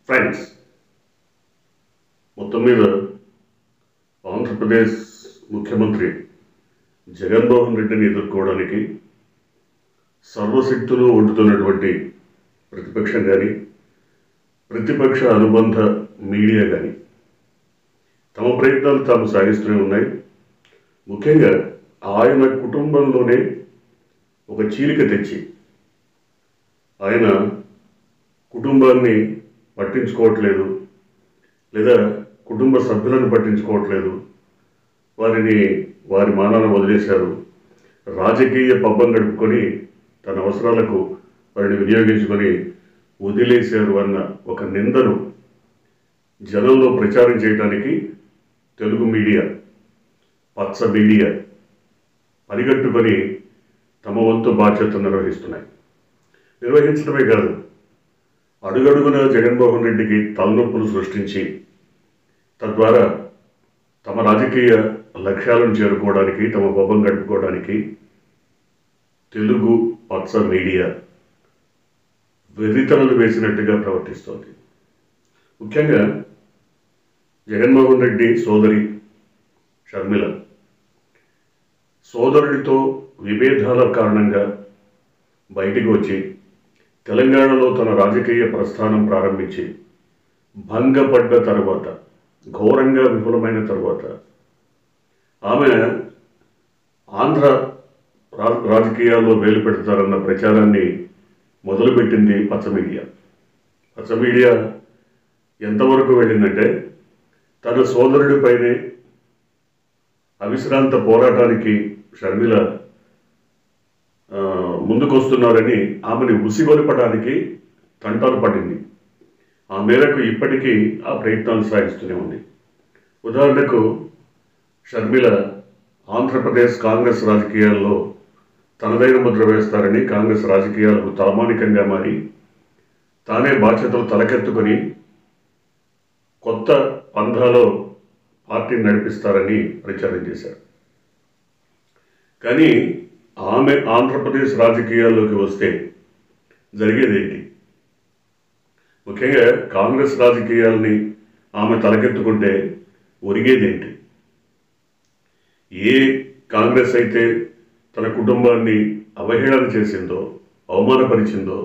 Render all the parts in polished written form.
Friends, మొత్తం మీద ఆంధ్రప్రదేశ్ ముఖ్యమంత్రి జగన్మోహన్ రెడ్డిని ఎదుర్కోవడానికి సర్వశక్తులు ఒడ్డుతున్నటువంటి ప్రతిపక్షం కానీ ప్రతిపక్ష అనుబంధ మీడియా కానీ తమ ప్రయత్నాలు తాము సాగిస్తూనే ఉన్నాయి. ముఖ్యంగా ఆయన కుటుంబంలోనే ఒక చీలిక తెచ్చి ఆయన కుటుంబాన్ని పట్టించుకోవట్లేదు, లేదా కుటుంబ సభ్యులను పట్టించుకోవట్లేదు, వారి మానాన వదిలేశారు, రాజకీయ పబ్బం గడుపుకొని తన అవసరాలకు వారిని వినియోగించుకొని వదిలేశారు అన్న ఒక నిందను జనంలో ప్రచారం చేయడానికి తెలుగు మీడియా, పచ్చ మీడియా పరిగట్టుకొని తమ వంతు బాధ్యతను నిర్వహించడమే కాదు, అడుగడుగున జగన్మోహన్ రెడ్డికి తలనొప్పులు సృష్టించి తద్వారా తమ రాజకీయ లక్ష్యాలను చేరుకోవడానికి, తమ పబ్బం గడుపుకోవడానికి తెలుగు పచ్చ మీడియా వెర్రితనలు వేసినట్టుగా ప్రవర్తిస్తోంది. ముఖ్యంగా జగన్మోహన్ రెడ్డి సోదరి షర్మిల సోదరుడితో విభేదాల కారణంగా బయటికి వచ్చి తెలంగాణలో తన రాజకీయ ప్రస్థానం ప్రారంభించి భంగపడ్డ తర్వాత, ఘోరంగా విఫలమైన తర్వాత ఆమె ఆంధ్ర రాజకీయాల్లో వేలు పెడతారన్న ప్రచారాన్ని మొదలుపెట్టింది పచ్చ మీడియా. పచ్చ మీడియా ఎంతవరకు వెళ్ళిందంటే తన సోదరుడిపైనే అవిశ్రాంత పోరాటానికి షర్మిల ముందుకొస్తున్నారని ఆమెను ఉసిగొల్పడానికి తంటాలు పడింది. ఆ మేరకు ఇప్పటికీ ఆ ప్రయత్నాలు సాగిస్తూనే ఉంది. ఉదాహరణకు షర్మిల ఆంధ్రప్రదేశ్ కాంగ్రెస్ రాజకీయాల్లో తనదైన ముద్ర వేస్తారని కాంగ్రెస్ రాజకీయాలకు తలమానికంగా మారి తానే బాధ్యతలు తలకెత్తుకొని కొత్త పంథాలో పార్టీని నడిపిస్తారని ప్రచారం చేశారు. కానీ ఆమె ఆంధ్రప్రదేశ్ రాజకీయాల్లోకి వస్తే జరిగేదేంటి? ముఖ్యంగా కాంగ్రెస్ రాజకీయాల్ని ఆమె తలకెత్తుకుంటే ఒరిగేదేంటి? ఏ కాంగ్రెస్ అయితే తన కుటుంబాన్ని అవహేళన చేసిందో, అవమానపరిచిందో,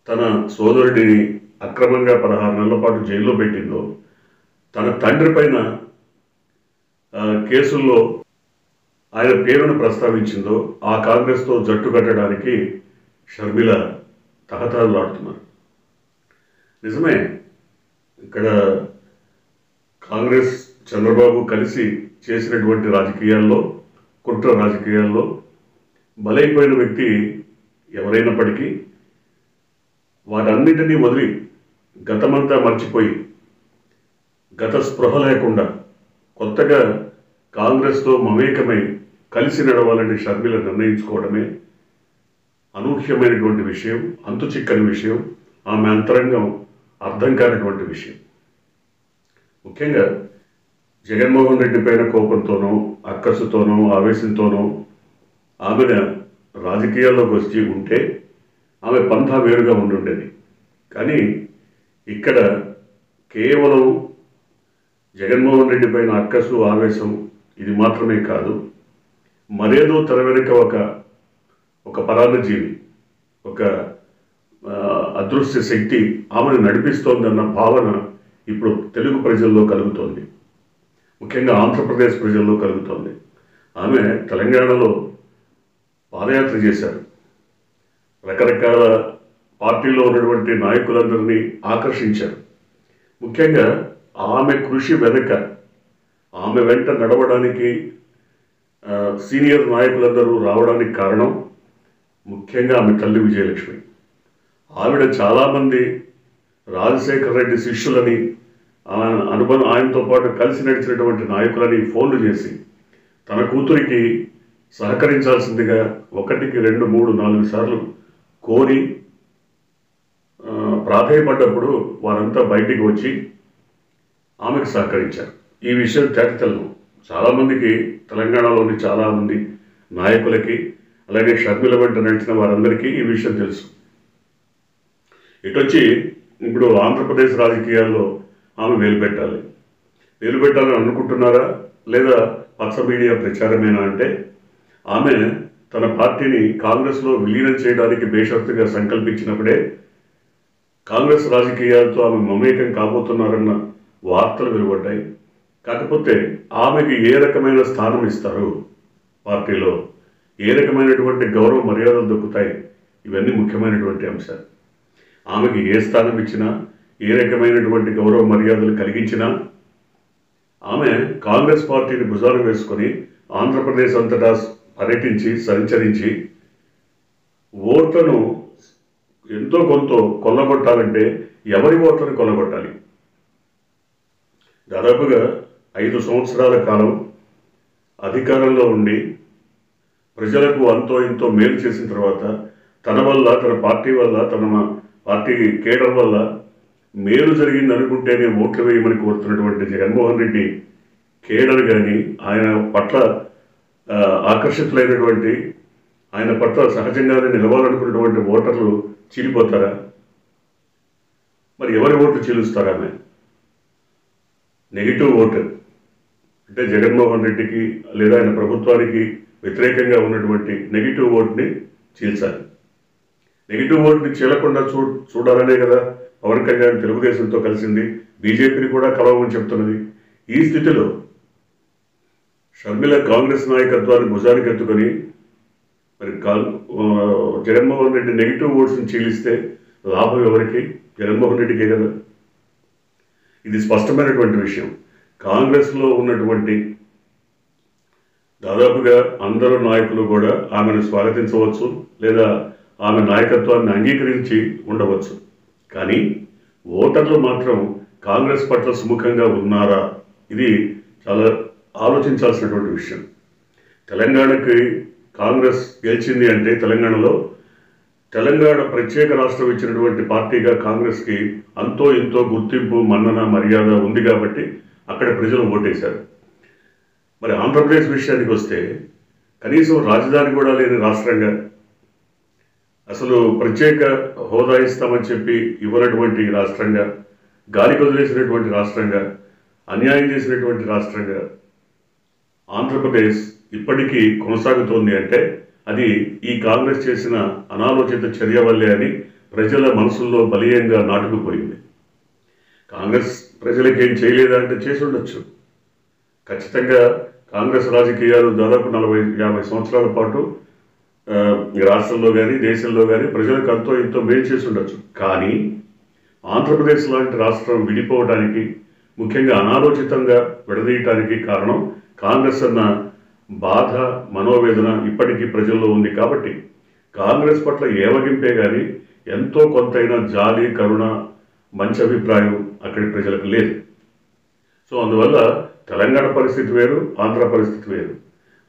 తన సోదరుడిని అక్రమంగా 16 నెలల పాటు జైల్లో పెట్టిందో, తన తండ్రి పైన కేసుల్లో ఆయన పేరును ప్రస్తావించిందో ఆ కాంగ్రెస్తో జట్టు కట్టడానికి షర్మిల తహతహలాడుతున్నారు. నిజమే, ఇక్కడ కాంగ్రెస్ చంద్రబాబు కలిసి చేసినటువంటి రాజకీయాల్లో, కుట్ర రాజకీయాల్లో బలైపోయిన వ్యక్తి ఎవరైనప్పటికీ వాటన్నిటినీ వదిలి గతమంతా మర్చిపోయి, గత స్పృహ లేకుండా కొత్తగా కాంగ్రెస్తో మమేకమై కలిసి నడవాలని షర్మిల నిర్ణయించుకోవడమే అనూహ్యమైనటువంటి విషయం, అంతుచిక్కని విషయం, ఆమె అంతరంగం అర్థం కానటువంటి విషయం. ముఖ్యంగా జగన్మోహన్ రెడ్డి పైన కోపంతోనో, అక్కసుతోనో, ఆవేశంతోనో ఆమెను రాజకీయాల్లోకి వచ్చి ఉంటే ఆమె పంథా వేరుగా ఉండుండేది. కానీ ఇక్కడ కేవలం జగన్మోహన్ రెడ్డి పైన అక్కసు, ఆవేశం ఇది మాత్రమే కాదు, మరేదో తెర వెనుక ఒక పరాన్నజీవి, ఒక అదృశ్య శక్తి ఆమెను నడిపిస్తోందన్న భావన ఇప్పుడు తెలుగు ప్రజల్లో కలుగుతోంది, ముఖ్యంగా ఆంధ్రప్రదేశ్ ప్రజల్లో కలుగుతోంది. ఆమె తెలంగాణలో పాదయాత్ర చేశారు, రకరకాల పార్టీల్లో ఉన్నటువంటి నాయకులందరినీ ఆకర్షించారు. ముఖ్యంగా ఆమె కృషి వెనుక, ఆమె వెంట నడవడానికి సీనియర్ నాయకులందరూ రావడానికి కారణం ముఖ్యంగా ఆమె తల్లి విజయలక్ష్మి. ఆవిడ చాలామంది రాజశేఖర రెడ్డి శిష్యులని, ఆయనతో పాటు కలిసి నడిచినటువంటి నాయకులని ఫోన్లు చేసి తన కూతురికి సహకరించాల్సిందిగా 1, 2, 3, 4 సార్లు కోరి ప్రాధేయపడ్డప్పుడు వారంతా బయటికి వచ్చి ఆమెకు సహకరించారు. ఈ విషయం తేటతెల్లం చాలామందికి, తెలంగాణలోని చాలామంది నాయకులకి, అలాగే షర్మిల వెంట నడిచిన వారందరికీ ఈ విషయం తెలుసు. ఇటొచ్చి ఇప్పుడు ఆంధ్రప్రదేశ్ రాజకీయాల్లో ఆమె వేలు పెట్టాలని అనుకుంటున్నారా, లేదా పచ్చ మీడియా ప్రచారమేనా అంటే, ఆమె తన పార్టీని కాంగ్రెస్లో విలీనం చేయడానికి బేషరతుగా సంకల్పించినప్పుడే కాంగ్రెస్ రాజకీయాలతో ఆమె మమేకం కాబోతున్నారన్న వార్తలు వెలువడ్డాయి. కాకపోతే ఆమెకి ఏ రకమైన స్థానం ఇస్తారు పార్టీలో, ఏ రకమైనటువంటి గౌరవ మర్యాదలు దొక్కుతాయి, ఇవన్నీ ముఖ్యమైనటువంటి అంశాలు. ఆమెకి ఏ స్థానం ఇచ్చినా, ఏ రకమైనటువంటి గౌరవ మర్యాదలు కలిగించినా ఆమె కాంగ్రెస్ పార్టీని భుజాన వేసుకొని ఆంధ్రప్రదేశ్ అంతటా పర్యటించి సంచరించి ఓట్లను ఎంతో కొంత కొల్లగొట్టాలంటే ఎవరి ఓట్లను కొల్లగొట్టాలి? దాదాపుగా 5 సంవత్సరాల కాలం అధికారంలో ఉండి ప్రజలకు అంతో ఇంతో మేలు చేసిన తర్వాత తన వల్ల, తన పార్టీ వల్ల, తన పార్టీ కేడర్ వల్ల మేలు జరిగింది అనుకుంటేనే ఓట్లు వేయమని కోరుతున్నటువంటి జగన్మోహన్ రెడ్డి కేడర్ కానీ, ఆయన పట్ల ఆకర్షితులైనటువంటి, ఆయన పట్ల సహజంగానే నిలవాలనుకున్నటువంటి ఓటర్లు చీలిపోతారా? మరి ఎవరి ఓట్లు చీలుస్తారా? ఆమె నెగిటివ్ ఓటు అంటే జగన్మోహన్ రెడ్డికి లేదా ఆయన ప్రభుత్వానికి వ్యతిరేకంగా ఉన్నటువంటి నెగిటివ్ ఓట్ని చీల్చాలి. నెగిటివ్ ఓట్ని చీలకుండా చూడాలనే కదా పవన్ కళ్యాణ్ తెలుగుదేశంతో కలిసింది, బీజేపీని కూడా కలవమని చెప్తున్నది. ఈ స్థితిలో షర్మిల కాంగ్రెస్ నాయకత్వాన్ని భుజానికి ఎత్తుకొని మరి జగన్మోహన్ రెడ్డి నెగిటివ్ ఓట్స్ని చీలిస్తే లాభం ఎవరికి? జగన్మోహన్ రెడ్డికే కదా. ఇది స్పష్టమైనటువంటి విషయం. కాంగ్రెస్లో ఉన్నటువంటి దాదాపుగా అందరూ నాయకులు కూడా ఆమెను స్వాగతించవచ్చు, లేదా ఆమె నాయకత్వాన్ని అంగీకరించి ఉండవచ్చు. కానీ ఓటర్లు మాత్రం కాంగ్రెస్ పట్ల సుముఖంగా ఉన్నారా? ఇది చాలా ఆలోచించాల్సినటువంటి విషయం. తెలంగాణకి కాంగ్రెస్ గెలిచింది అంటే తెలంగాణ ప్రత్యేక రాష్ట్రం ఇచ్చినటువంటి పార్టీగా కాంగ్రెస్కి అంతో ఇంతో గుర్తింపు, మన్నన, మర్యాద ఉంది కాబట్టి అక్కడ ప్రజలు ఓటేశారు. మరి ఆంధ్రప్రదేశ్ విషయానికి వస్తే కనీసం రాజధాని కూడా లేని రాష్ట్రంగా, అసలు ప్రత్యేక హోదా ఇస్తామని చెప్పి ఇవ్వనటువంటి రాష్ట్రంగా, గాలికి వదిలేసినటువంటి రాష్ట్రంగా, అన్యాయం చేసినటువంటి రాష్ట్రంగా ఆంధ్రప్రదేశ్ ఇప్పటికీ కొనసాగుతోంది అంటే అది ఈ కాంగ్రెస్ చేసిన అనాలోచిత చర్య వల్లే అని ప్రజల మనసుల్లో బలీయంగా నాటుకుపోయింది. కాంగ్రెస్ ప్రజలకేం చేయలేదా అంటే చేసి ఉండొచ్చు. ఖచ్చితంగా కాంగ్రెస్ రాజకీయాలు దాదాపు 40-50 సంవత్సరాల పాటు ఈ రాష్ట్రంలో కానీ దేశంలో కానీ ప్రజలకు అంతో ఇంతో మేలు చేసి ఉండొచ్చు. కానీ ఆంధ్రప్రదేశ్ లాంటి రాష్ట్రం విడిపోవడానికి, ముఖ్యంగా అనాలోచితంగా విడదీయటానికి కారణం కాంగ్రెస్ అన్న బాధ, మనోవేదన ఇప్పటికీ ప్రజల్లో ఉంది. కాబట్టి కాంగ్రెస్ పట్ల ఏవగింపే కానీ ఎంతో కొంతైనా జాలి, కరుణ, మంచి అభిప్రాయం అక్కడి ప్రజలకు లేదు. సో అందువల్ల తెలంగాణ పరిస్థితి వేరు, ఆంధ్ర పరిస్థితి వేరు.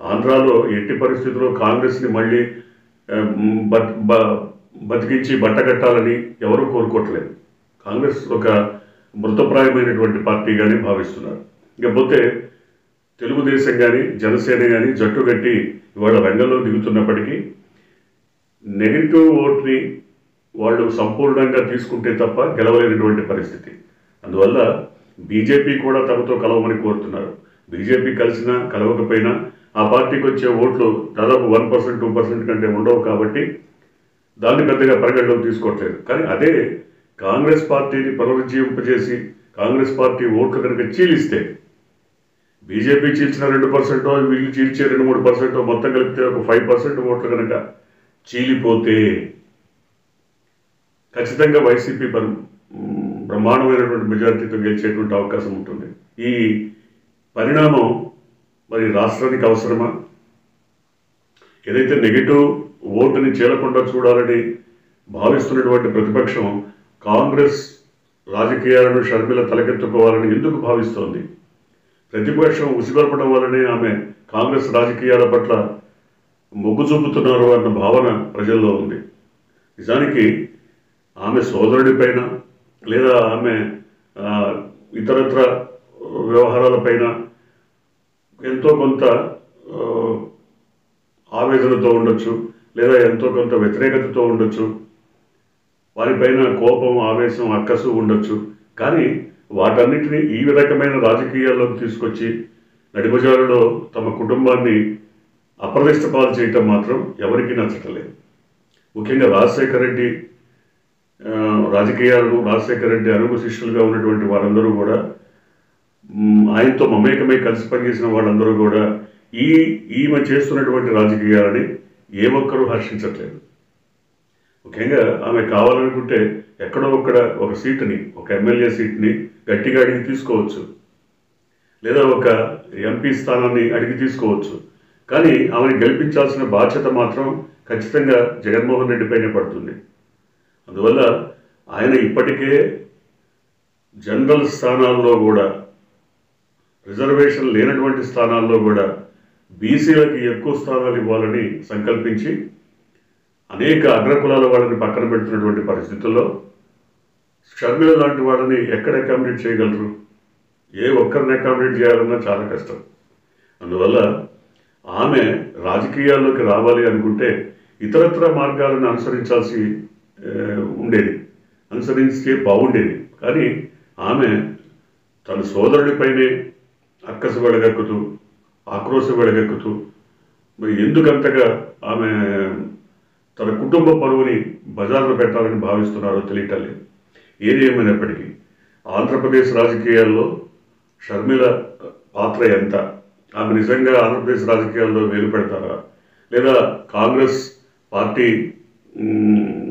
ఆంధ్రాలో ఎట్టి పరిస్థితుల్లో కాంగ్రెస్ని మళ్ళీ బతికించి బట్టగట్టాలని ఎవరూ కోరుకోవట్లేదు. కాంగ్రెస్ ఒక మృతప్రాయమైనటువంటి పార్టీగానే భావిస్తున్నారు. ఇకపోతే తెలుగుదేశం కానీ, జనసేన కానీ జట్టు కట్టి ఇవాళ రంగంలో దిగుతున్నప్పటికీ నెగిటివ్ ఓట్ని వాళ్ళు సంపూర్ణంగా తీసుకుంటే తప్ప గెలవలేనటువంటి పరిస్థితి. అందువల్ల బీజేపీ కూడా తమతో కలవమని కోరుతున్నారు. బీజేపీ కలిసినా కలవకపోయినా ఆ పార్టీకి వచ్చే ఓట్లు దాదాపు 1%, 2% కంటే ఉండవు కాబట్టి దాన్ని పెద్దగా పరిగణలోకి తీసుకోవట్లేదు. కానీ అదే కాంగ్రెస్ పార్టీని పునరుజ్జీవింపజేసి కాంగ్రెస్ పార్టీ ఓట్లు కనుక చీలిస్తే, బీజేపీ చీల్చిన 2%, వీళ్ళు చీల్చే 2-3%, మొత్తం కలిపితే ఒక 5% ఓట్లు కనుక చీలిపోతే ఖచ్చితంగా వైసీపీ బ్రహ్మాండమైనటువంటి మెజారిటీతో గెలిచేటువంటి అవకాశం ఉంటుంది. ఈ పరిణామం మరి రాష్ట్రానికి అవసరమా? ఏదైతే నెగిటివ్ ఓటుని చీలకుండా చూడాలని భావిస్తున్నటువంటి ప్రతిపక్షం కాంగ్రెస్ రాజకీయాలను షర్మిల తలకెత్తుకోవాలని ఎందుకు భావిస్తోంది? ప్రతిపక్షం ఉసిగొల్పడం వల్లనే ఆమె కాంగ్రెస్ రాజకీయాల పట్ల మొగ్గు చూపుతున్నారు అన్న భావన ప్రజల్లో ఉంది. నిజానికి ఆమె సోదరుడిపైన లేదా ఆమె ఇతరత్ర వ్యవహారాలపైన ఎంతో కొంత ఆవేదనతో ఉండొచ్చు, లేదా ఎంతో కొంత వ్యతిరేకతతో ఉండొచ్చు. వారిపైన కోపం, ఆవేశం, అక్కసు ఉండొచ్చు. కానీ వాటన్నిటినీ ఈ రకమైన రాజకీయాల్లోకి తీసుకొచ్చి నడిబజారులో తమ కుటుంబాన్ని అప్రదిష్ట పాలు చేయటం మాత్రం ఎవరికీ నచ్చటలేదు. ముఖ్యంగా రాజశేఖర రెడ్డి రాజకీయాలను, రాజశేఖర రెడ్డి అనుగు శిష్యులుగా ఉన్నటువంటి వారందరూ కూడా, ఆయనతో మమేకమై కలిసి పనిచేసిన వాళ్ళందరూ కూడా ఈమె చేస్తున్నటువంటి రాజకీయాలని ఏ ఒక్కరూ హర్షించట్లేదు. ముఖ్యంగా ఆమె కావాలనుకుంటే ఎక్కడో ఒక సీటుని, ఒక ఎమ్మెల్యే సీట్ని గట్టిగా అడిగి తీసుకోవచ్చు, లేదా ఒక ఎంపీ స్థానాన్ని అడిగి తీసుకోవచ్చు. కానీ ఆమెను గెలిపించాల్సిన బాధ్యత మాత్రం ఖచ్చితంగా జగన్మోహన్ రెడ్డి పైనే పడుతుంది. అందువల్ల ఆయన ఇప్పటికే జనరల్ స్థానాల్లో కూడా, రిజర్వేషన్ లేనటువంటి స్థానాల్లో కూడా బీసీలకి ఎక్కువ స్థానాలు ఇవ్వాలని సంకల్పించి అనేక అగ్రకులాల వాళ్ళని పక్కన పెడుతున్నటువంటి పరిస్థితుల్లో షర్మిల లాంటి వాళ్ళని ఎక్కడ అకామిడేట్ చేయగలరు? ఏ ఒక్కరిని అకామిడేట్ చేయాలన్నా చాలా కష్టం. అందువల్ల ఆమె రాజకీయాల్లోకి రావాలి అనుకుంటే ఇతరత్ర మార్గాలను అనుసరిస్తే బాగుండేది. కానీ ఆమె తన సోదరుడిపైనే అక్కసు వెడగక్కుతూ, ఆక్రోశం వెడగక్కుతూ, మరి ఎందుకంతగా ఆమె తన కుటుంబ పరువుని బజార్లో పెట్టాలని భావిస్తున్నారో తెలియటలేదు. ఏది ఏమైనప్పటికీ ఆంధ్రప్రదేశ్ రాజకీయాల్లో షర్మిల పాత్ర ఎంత? ఆమె నిజంగా ఆంధ్రప్రదేశ్ రాజకీయాల్లో వేలు పెడతారా, లేదా కాంగ్రెస్ పార్టీ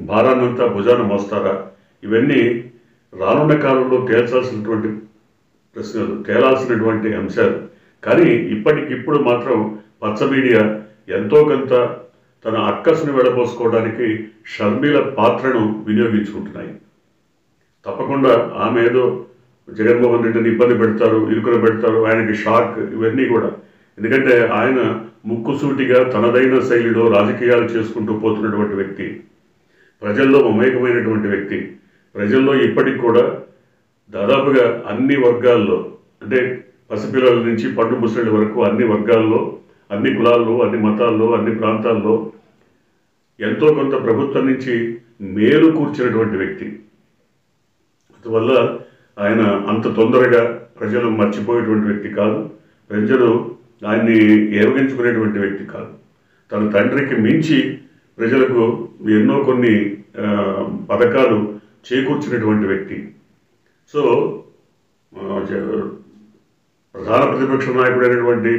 భారాన్నంతా భుజాన మోస్తారా? ఇవన్నీ రానున్న కాలంలో తేల్చాల్సినటువంటి ప్రశ్నలు, తేలాల్సినటువంటి అంశాలు. కానీ ఇప్పటికిప్పుడు మాత్రం పచ్చ మీడియా ఎంతో కొంత తన అక్కసును వెడబోసుకోవడానికి షర్మిల పాత్రను వినియోగించుకుంటున్నాయి. తప్పకుండా ఆమె ఏదో జగన్మోహన్ రెడ్డిని ఇబ్బంది పెడతారు, ఇరుకున పెడతారు, ఆయనకి షాక్, ఇవన్నీ కూడా. ఎందుకంటే ఆయన ముక్కుసూటిగా తనదైన శైలిలో రాజకీయాలు చేసుకుంటూ పోతున్నటువంటి వ్యక్తి, ప్రజల్లో మమేకమైనటువంటి వ్యక్తి. ప్రజల్లో ఇప్పటికి కూడా దాదాపుగా అన్ని వర్గాల్లో, అంటే పసిపిల్లల నుంచి పండు ముసలి వరకు అన్ని వర్గాల్లో, అన్ని కులాల్లో, అన్ని మతాల్లో, అన్ని ప్రాంతాల్లో ఎంతో కొంత ప్రభుత్వం నుంచి మేలు కూర్చున్నటువంటి వ్యక్తి. అందువల్ల ఆయన అంత తొందరగా ప్రజలు మర్చిపోయేటువంటి వ్యక్తి కాదు, ప్రజలు ఆయన్ని ఏవగించుకునేటువంటి వ్యక్తి కాదు. తన తండ్రికి మించి ప్రజలకు ఎన్నో కొన్ని పథకాలు చేకూర్చినటువంటి వ్యక్తి. సో ప్రధాన ప్రతిపక్ష నాయకుడైనటువంటి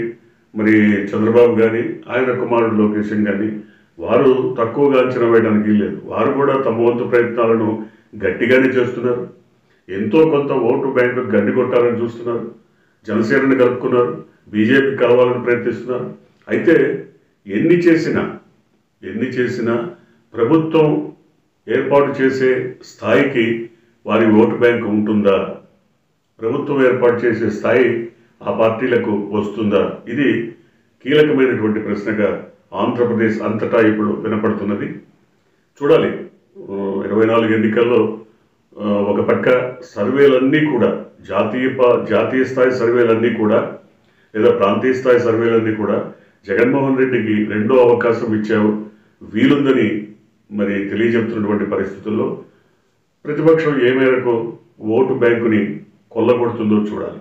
మరి చంద్రబాబు కానీ, ఆయన కుమారుడు లోకేష్ కానీ వారు తక్కువగా అంచనా వేయడానికి లేదు. వారు కూడా తమ వంతు ప్రయత్నాలను గట్టిగానే చేస్తున్నారు. ఎంతో కొంత ఓటు బ్యాంకు గడ్డి కొట్టాలని చూస్తున్నారు, జనసేనని కలుపుకున్నారు, బీజేపీ కలవాలని ప్రయత్నిస్తున్నారు. అయితే ఎన్ని చేసినా ప్రభుత్వం ఏర్పాటు చేసే స్థాయికి వారి ఓటు బ్యాంకు ఉంటుందా? ప్రభుత్వం ఏర్పాటు చేసే స్థాయి ఆ పార్టీలకు వస్తుందా? ఇది కీలకమైనటువంటి ప్రశ్నగా ఆంధ్రప్రదేశ్ అంతటా ఇప్పుడు వినపడుతున్నది. చూడాలి. 24 ఎన్నికల్లో ఒక పక్క సర్వేలన్నీ కూడా, జాతీయ స్థాయి సర్వేలన్నీ కూడా, లేదా ప్రాంతీయ స్థాయి సర్వేలన్నీ కూడా జగన్మోహన్ రెడ్డికి రెండో అవకాశం ఇచ్చావు వీలుందని మరి తెలియజెప్తున్నటువంటి పరిస్థితుల్లో ప్రతిపక్షం ఏ మేరకు ఓటు బ్యాంకుని కొల్లగొడుతుందో చూడాలి.